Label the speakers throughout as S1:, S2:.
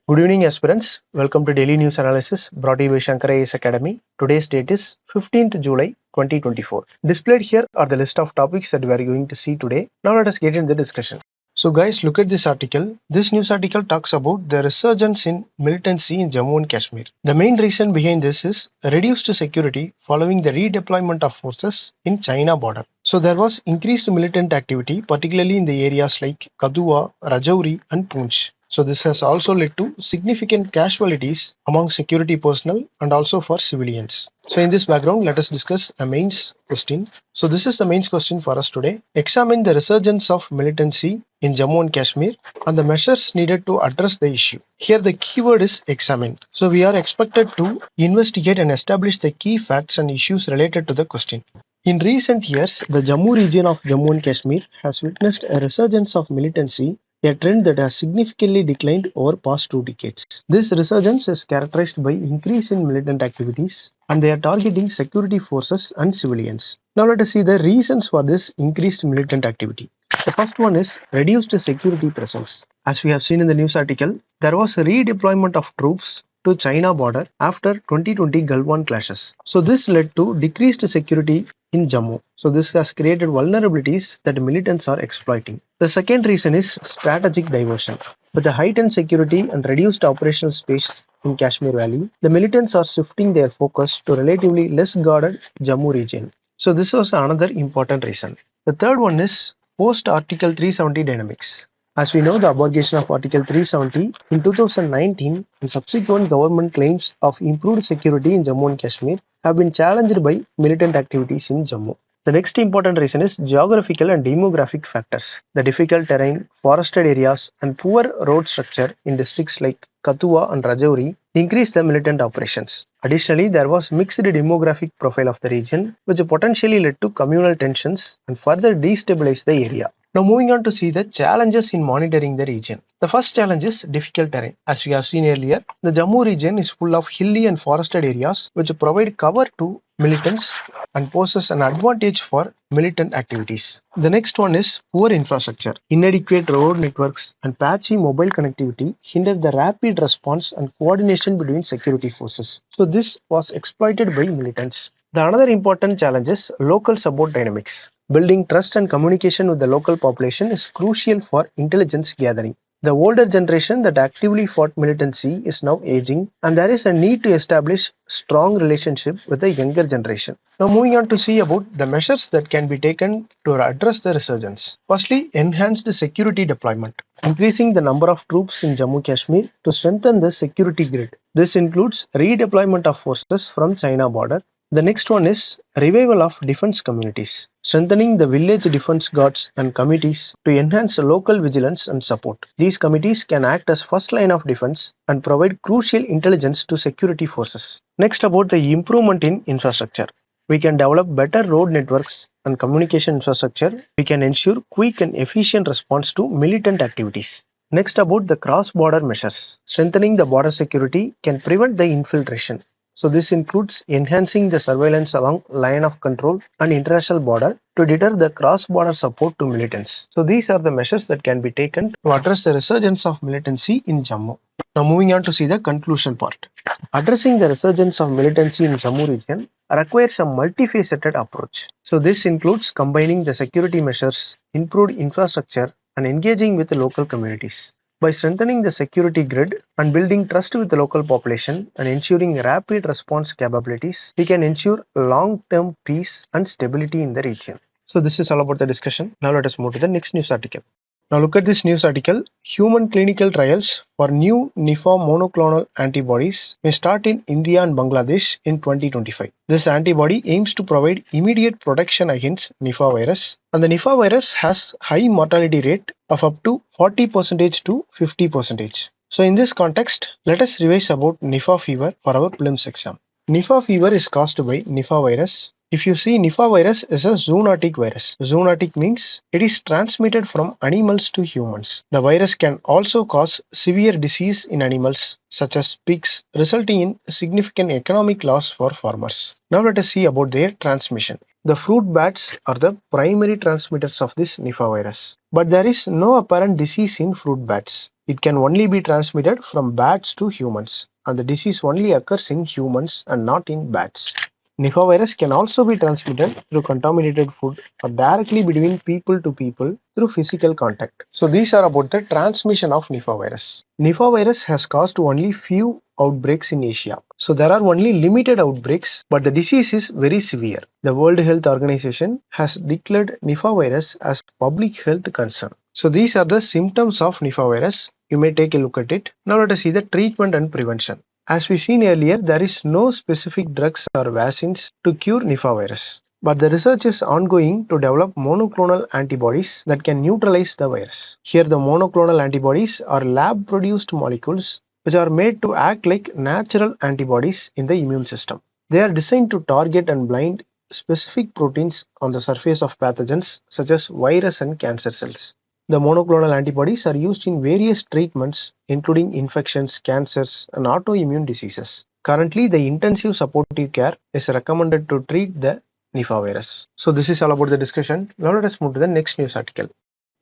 S1: Good evening, aspirants. Welcome to Daily News Analysis brought to you by Shankar IAS Academy. Today's date is 15th July 2024. Displayed here are the list of topics that we are going to see today. Now let us get into the discussion. So guys, look at this article. This news article talks about the resurgence in militancy in Jammu and Kashmir. The main reason behind this is reduced security following the redeployment of forces in China border. So there was increased militant activity, particularly in the areas like Kadua, Rajouri and Poonch. So this has also led to significant casualties among security personnel and also for civilians. So in this background, let us discuss a mains question. So this is the mains question for us today. Examine the resurgence of militancy in Jammu and Kashmir and the measures needed to address the issue. Here the keyword is examine. So we are expected to investigate and establish the key facts and issues related to the question. In recent years, the Jammu region of Jammu and Kashmir has witnessed a resurgence of militancy, a trend that has significantly declined over past 2 decades. This resurgence is characterized by increase in militant activities and they are targeting security forces and civilians. Now let us see the reasons for this increased militant activity. The first one is reduced security presence. As we have seen in the news article, there was a redeployment of troops to China border after 2020 Gulf War clashes. So this led to decreased security in Jammu. So this has created vulnerabilities that militants are exploiting. The second reason is strategic diversion. With the heightened security and reduced operational space in Kashmir Valley, the militants are shifting their focus to relatively less guarded Jammu region. So this was another important reason. The third one is post-Article 370 dynamics. As we know, the abrogation of Article 370 in 2019 and subsequent government claims of improved security in Jammu and Kashmir have been challenged by militant activities in Jammu. The next important reason is geographical and demographic factors. The difficult terrain, forested areas, and poor road structure in districts like Kathua and Rajouri increased the militant operations. Additionally, there was mixed demographic profile of the region, which potentially led to communal tensions and further destabilized the area. Now moving on to see the challenges in monitoring the region. The first challenge is difficult terrain. As we have seen earlier, the Jammu region is full of hilly and forested areas which provide cover to militants and poses an advantage for militant activities. The next one is poor infrastructure. Inadequate road networks and patchy mobile connectivity hinder the rapid response and coordination between security forces. So this was exploited by militants. The another important challenge is local support dynamics. Building trust and communication with the local population is crucial for intelligence gathering. The older generation that actively fought militancy is now aging, and there is a need to establish strong relationship with the younger generation. Now moving on to see about the measures that can be taken to address the resurgence. Firstly, enhanced security deployment. Increasing the number of troops in Jammu Kashmir to strengthen the security grid. This includes redeployment of forces from China border. The next one is revival of defense communities, strengthening the village defense guards and committees to enhance local vigilance and support. These committees can act as first line of defense and provide crucial intelligence to security forces. Next, about the improvement in infrastructure. We can develop better road networks and communication infrastructure. We can ensure quick and efficient response to militant activities. Next, about the cross-border measures. Strengthening the border security can prevent the infiltration. So this includes enhancing the surveillance along line of control and international border to deter the cross-border support to militants. So these are the measures that can be taken to address the resurgence of militancy in Jammu. Now moving on to see the conclusion part. Addressing the resurgence of militancy in Jammu region requires a multifaceted approach. So this includes combining the security measures, improved infrastructure, and engaging with the local communities. By strengthening the security grid and building trust with the local population and ensuring rapid response capabilities, we can ensure long-term peace and stability in the region. So this is all about the discussion. Now let us move to the next news article. Now look at this news article. Human clinical trials for new Nipah monoclonal antibodies may start in India and Bangladesh in 2025. This antibody aims to provide immediate protection against Nipah virus, and the Nipah virus has high mortality rate of up to 40% to 50%. So in this context, let us revise about Nipah fever for our prelims exam. Nipah fever is caused by Nipah virus. If you see, Nipah virus is a zoonotic virus. Zoonotic means it is transmitted from animals to humans. The virus can also cause severe disease in animals such as pigs, resulting in significant economic loss for farmers. Now let us see about their transmission. The fruit bats are the primary transmitters of this Nipah virus. But there is no apparent disease in fruit bats. It can only be transmitted from bats to humans, and the disease only occurs in humans and not in bats. Nipah virus can also be transmitted through contaminated food or directly between people to people through physical contact. So these are about the transmission of Nipah virus. Nipah virus has caused only few outbreaks in Asia. So there are only limited outbreaks, but the disease is very severe. The World Health Organization has declared Nipah virus as public health concern. So these are the symptoms of Nipah virus. You may take a look at it. Now let us see the treatment and prevention. As we seen earlier, there is no specific drugs or vaccines to cure Nipah virus. But the research is ongoing to develop monoclonal antibodies that can neutralize the virus. Here the monoclonal antibodies are lab-produced molecules which are made to act like natural antibodies in the immune system. They are designed to target and blind specific proteins on the surface of pathogens such as virus and cancer cells. The monoclonal antibodies are used in various treatments including infections, cancers, and autoimmune diseases. Currently, the intensive supportive care is recommended to treat the Nipah virus. So this is all about the discussion. Now let us move to the next news article.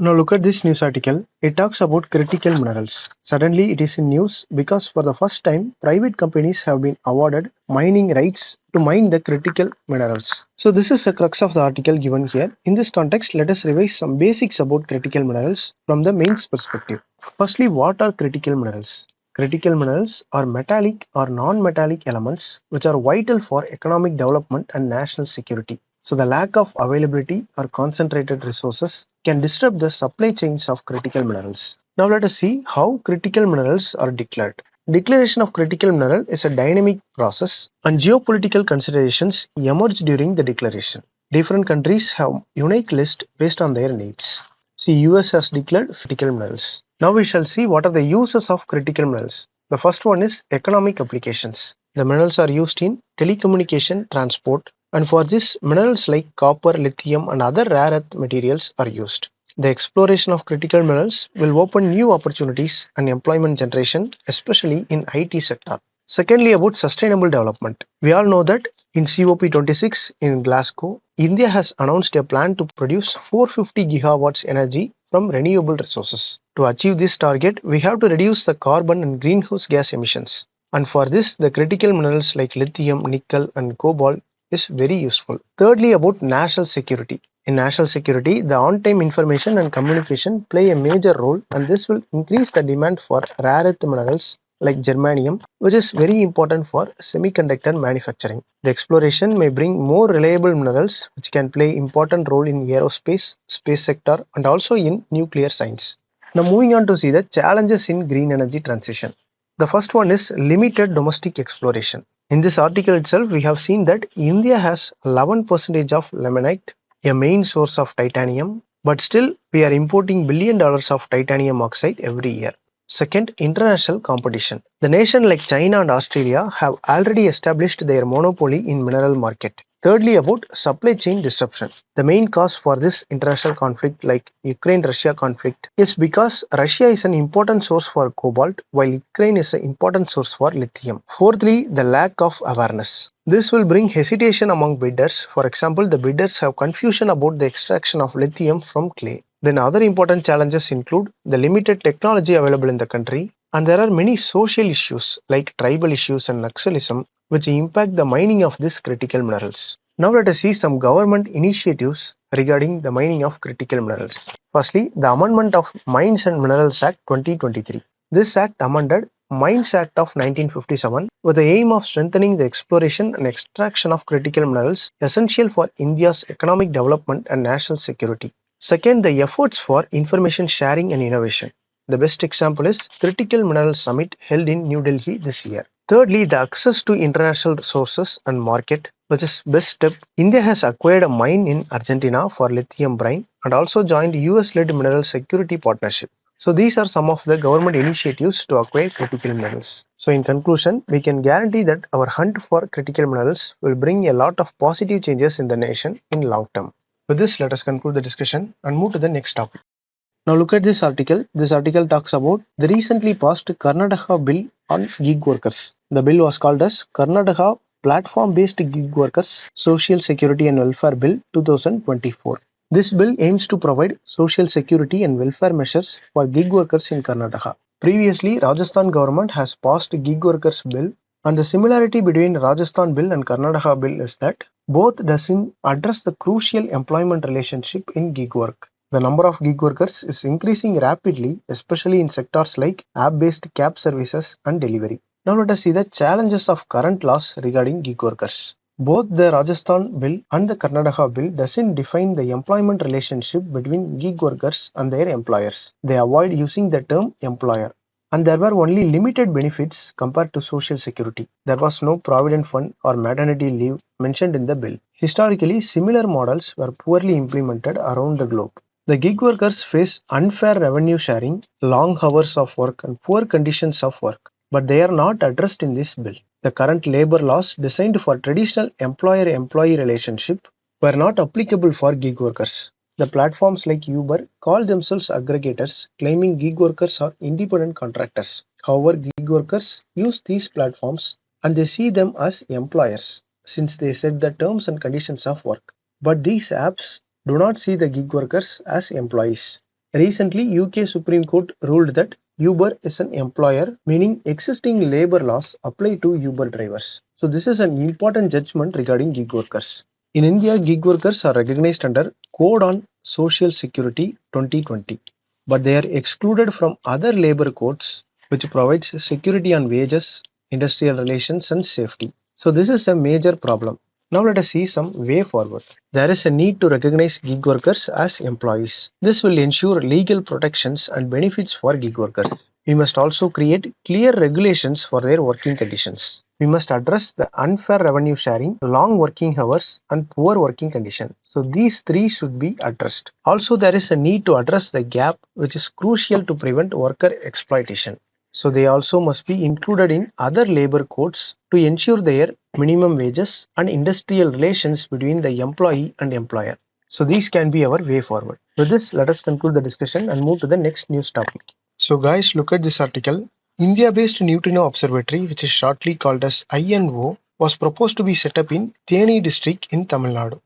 S1: Now look at this news article. It talks about critical minerals. Suddenly it is in news because for the first time private companies have been awarded mining rights to mine the critical minerals. So this is the crux of the article given here. In this context, let us revise some basics about critical minerals from the mains perspective. Firstly, what are critical minerals? Critical minerals are metallic or non-metallic elements which are vital for economic development and national security. So the lack of availability or concentrated resources can disrupt the supply chains of critical minerals. Now let us see how critical minerals are declared. Declaration of critical mineral is a dynamic process and geopolitical considerations emerge during the declaration. Different countries have unique list based on their needs. See, US has declared critical minerals. Now we shall see what are the uses of critical minerals. The first one is economic applications. The minerals are used in telecommunication, transport, and for this minerals like copper, lithium and other rare earth materials are used. The exploration of critical minerals will open new opportunities and employment generation, especially in IT sector. Secondly, about sustainable development. We all know that in COP26 in Glasgow, India has announced a plan to produce 450 gigawatts energy from renewable resources. To achieve this target, we have to reduce the carbon and greenhouse gas emissions. And for this, the critical minerals like lithium, nickel and cobalt is very useful. Thirdly, about national security. In national security, the on-time information and communication play a major role, and this will increase the demand for rare earth minerals like germanium, which is very important for semiconductor manufacturing. The exploration may bring more reliable minerals which can play important role in aerospace, space sector and also in nuclear science. Now moving on to see the challenges in green energy transition. The first one is limited domestic exploration. In this article itself, we have seen that India has 11% of limonite, a main source of titanium, but still we are importing $1 billion of titanium oxide every year. Second, international competition. The nation like China and Australia have already established their monopoly in mineral market. Thirdly, about supply chain disruption. The main cause for this international conflict like Ukraine-Russia conflict is because Russia is an important source for cobalt while Ukraine is an important source for lithium. Fourthly, the lack of awareness. This will bring hesitation among bidders. For example, the bidders have confusion about the extraction of lithium from clay. Then other important challenges include the limited technology available in the country, and there are many social issues like tribal issues and Naxalism which impact the mining of these critical minerals. Now let us see some government initiatives regarding the mining of critical minerals. Firstly, the amendment of Mines and Minerals Act 2023. This act amended Mines Act of 1957 with the aim of strengthening the exploration and extraction of critical minerals essential for India's economic development and national security. Second, the efforts for information sharing and innovation. The best example is Critical Minerals Summit held in New Delhi this year. Thirdly, the access to international resources and market, which is best step. India has acquired a mine in Argentina for lithium brine and also joined US-led mineral security partnership. So these are some of the government initiatives to acquire critical minerals. So in conclusion, we can guarantee that our hunt for critical minerals will bring a lot of positive changes in the nation in long term. With this, let us conclude the discussion and move to the next topic. Now look at this article. This article talks about the recently passed Karnataka bill on gig workers. The bill was called as Karnataka Platform-Based Gig Workers Social Security and Welfare Bill 2024. This bill aims to provide social security and welfare measures for gig workers in Karnataka. Previously, Rajasthan government has passed gig workers bill, and the similarity between Rajasthan bill and Karnataka bill is that both doesn't address the crucial employment relationship in gig work. The number of gig workers is increasing rapidly, especially in sectors like app-based cab services and delivery. Now let us see the challenges of current laws regarding gig workers. Both the Rajasthan bill and the Karnataka bill doesn't define the employment relationship between gig workers and their employers. They avoid using the term employer. And there were only limited benefits compared to social security. There was no provident fund or maternity leave mentioned in the bill. Historically, similar models were poorly implemented around the globe. The gig workers face unfair revenue sharing, long hours of work, and poor conditions of work, but they are not addressed in this bill. The current labor laws designed for traditional employer-employee relationship were not applicable for gig workers. The platforms like Uber call themselves aggregators, claiming gig workers are independent contractors. However, gig workers use these platforms and they see them as employers since they set the terms and conditions of work. But these apps do not see the gig workers as employees. Recently, UK Supreme Court ruled that Uber is an employer, meaning existing labor laws apply to Uber drivers. So this is an important judgment regarding gig workers. In India, gig workers are recognized under Code on Social Security 2020, but they are excluded from other labor codes which provides security on wages, industrial relations and safety. So this is a major problem. Now let us see some way forward. There is a need to recognize gig workers as employees. This will ensure legal protections and benefits for gig workers. We must also create clear regulations for their working conditions. We must address the unfair revenue sharing, long working hours, and poor working conditions. So these three should be addressed. Also, there is a need to address the gap which is crucial to prevent worker exploitation. So they also must be included in other labor codes to ensure their minimum wages and industrial relations between the employee and employer. So these can be our way forward. With this, let us conclude the discussion and move to the next news topic. So guys, look at this article. India-based Neutrino Observatory, which is shortly called as INO, was proposed to be set up in Theni district in Tamil Nadu.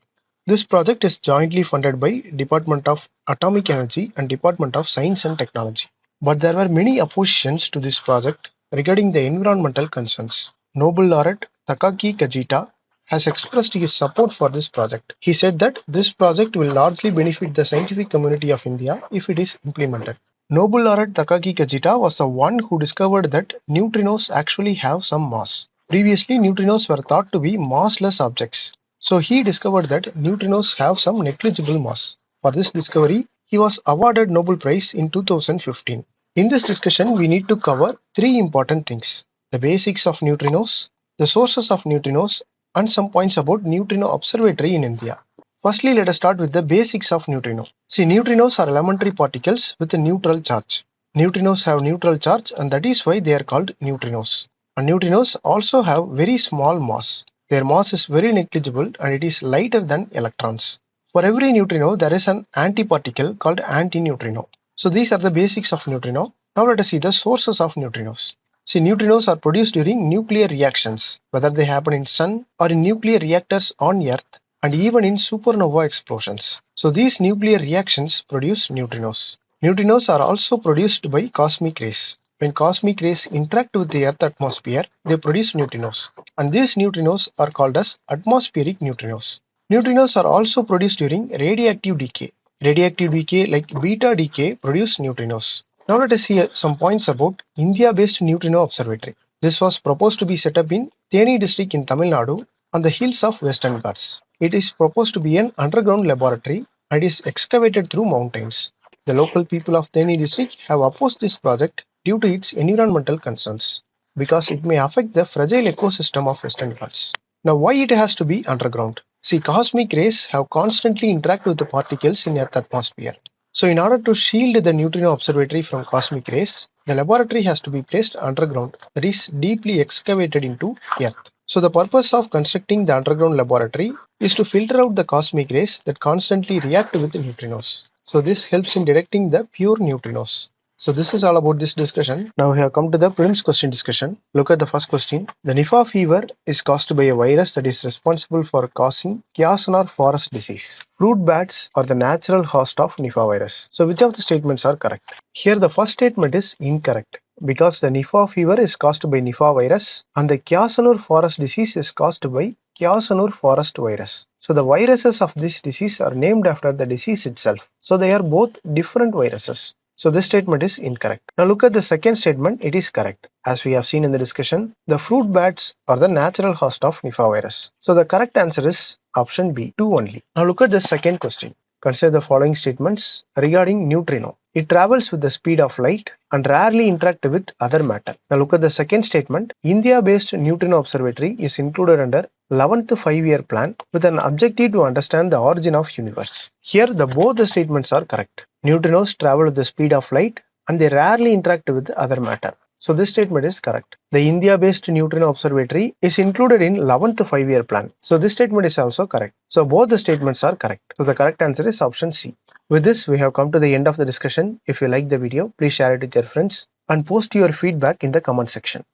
S1: This project is jointly funded by Department of Atomic Energy and Department of Science and Technology. But there were many oppositions to this project regarding the environmental concerns. Nobel laureate Takaki Kajita has expressed his support for this project. He said that this project will largely benefit the scientific community of India if it is implemented. Nobel laureate Takaki Kajita was the one who discovered that neutrinos actually have some mass. Previously, neutrinos were thought to be massless objects. So he discovered that neutrinos have some negligible mass. For this discovery, he was awarded Nobel Prize in 2015. In this discussion, we need to cover three important things: the basics of neutrinos, the sources of neutrinos, and some points about Neutrino Observatory in India. Firstly, let us start with the basics of neutrino. See, neutrinos are elementary particles with a neutral charge. Neutrinos have neutral charge, and that is why they are called neutrinos. And neutrinos also have very small mass. Their mass is very negligible and it is lighter than electrons. For every neutrino, there is an antiparticle called antineutrino. So these are the basics of neutrino. Now let us see the sources of neutrinos. See, neutrinos are produced during nuclear reactions, whether they happen in sun or in nuclear reactors on Earth, and even in supernova explosions. So these nuclear reactions produce neutrinos. Neutrinos are also produced by cosmic rays. When cosmic rays interact with the Earth atmosphere, they produce neutrinos, and these neutrinos are called as atmospheric neutrinos. Neutrinos are also produced during radioactive decay. Radioactive decay like beta decay produce neutrinos. Now let us see some points about India-based Neutrino Observatory. This was proposed to be set up in Theni district in Tamil Nadu on the hills of Western Ghats. It is proposed to be an underground laboratory and is excavated through mountains. The local people of Theni district have opposed this project due to its environmental concerns because it may affect the fragile ecosystem of Western Ghats. Now, why it has to be underground? See, cosmic rays have constantly interacted with the particles in Earth atmosphere. So in order to shield the Neutrino Observatory from cosmic rays, the laboratory has to be placed underground, that is deeply excavated into Earth. So the purpose of constructing the underground laboratory is to filter out the cosmic rays that constantly react with the neutrinos. So this helps in detecting the pure neutrinos. So this is all about this discussion. Now we have come to the prelims question discussion. Look at the first question. The Nipah fever is caused by a virus that is responsible for causing Kiasnar forest disease. Fruit bats are the natural host of Nipah virus. So which of the statements are correct? Here the first statement is incorrect. because the Nipah fever is caused by Nipah virus and the Kyasanur forest disease is caused by Kyasanur forest virus. So the viruses of this disease are named after the disease itself. So they are both different viruses. So this statement is incorrect. Now look at the second statement, it is correct. As we have seen in the discussion, the fruit bats are the natural host of Nipah virus. So the correct answer is option B, 2 only. Now look at the second question. Consider the following statements regarding neutrino. It travels with the speed of light and rarely interacts with other matter. Now look at the second statement. India-based Neutrino Observatory is included under 11th 5-year plan with an objective to understand the origin of universe. Here both the statements are correct. Neutrinos travel with the speed of light and they rarely interact with other matter. So this statement is correct. The India-based Neutrino Observatory is included in 11th 5-year plan. So this statement is also correct. So both the statements are correct. So the correct answer is option C. With this, we have come to the end of the discussion. If you like the video, please share it with your friends and post your feedback in the comment section.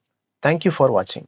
S1: Thank you for watching.